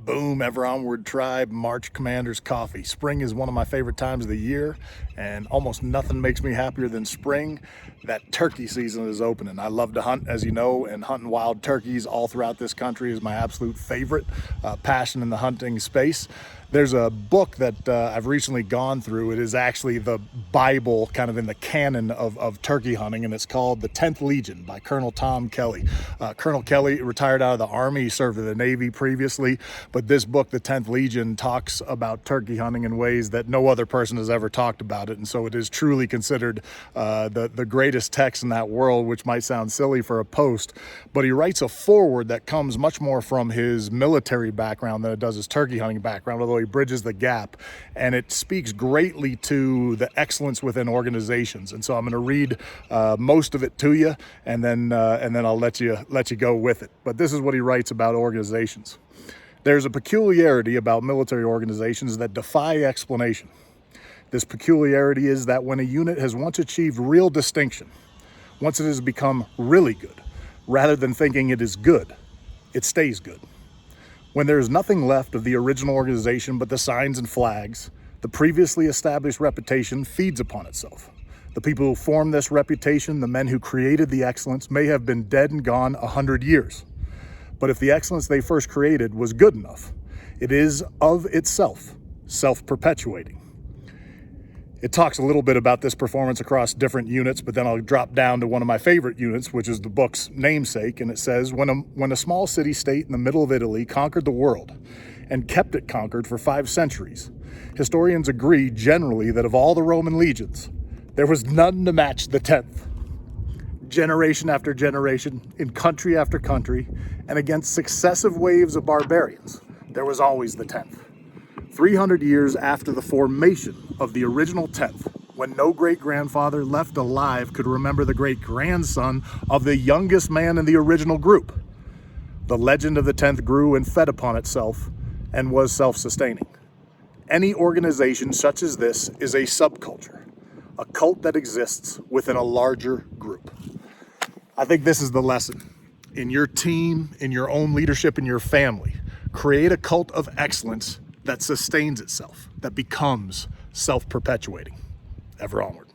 Boom, ever onward tribe, March Commanders coffee. Spring is one of my favorite times of the year, and almost nothing makes me happier than spring. That turkey season is opening. I love to hunt, as you know, and hunting wild turkeys all throughout this country is my absolute favorite passion in the hunting space. There's a book that I've recently gone through. It is actually the Bible kind of in the canon of turkey hunting, and it's called The 10th Legion by Colonel Tom Kelly. Colonel Kelly retired out of the Army. He served in the Navy previously, but this book, The 10th Legion, talks about turkey hunting in ways that no other person has ever talked about it, and so it is truly considered the greatest text in that world, which might sound silly for a post, but he writes a foreword that comes much more from his military background than it does his turkey hunting background, although he bridges the gap, and it speaks greatly to the excellence within organizations. And so I'm going to read most of it to you, and then I'll let you go with it. But this is what he writes about organizations. There's a peculiarity about military organizations that defy explanation. This peculiarity is that when a unit has once achieved real distinction, once it has become really good, rather than thinking it is good, it stays good. When there is nothing left of the original organization but the signs and flags, the previously established reputation feeds upon itself. The people who formed this reputation, the men who created the excellence, may have been dead and gone 100 years. But if the excellence they first created was good enough, it is of itself self-perpetuating. It talks a little bit about this performance across different units, but then I'll drop down to one of my favorite units, which is the book's namesake, and it says, when a small city-state in the middle of Italy conquered the world and kept it conquered for 5 centuries, historians agree generally that of all the Roman legions, there was none to match the 10th. Generation after generation, in country after country, and against successive waves of barbarians, there was always the 10th. 300 years after the formation of the original 10th, when no great-grandfather left alive could remember the great-grandson of the youngest man in the original group, the legend of the 10th grew and fed upon itself and was self-sustaining. Any organization such as this is a subculture, a cult that exists within a larger group. I think this is the lesson. In your team, in your own leadership, in your family, create a cult of excellence that sustains itself, that becomes self-perpetuating. Ever onward.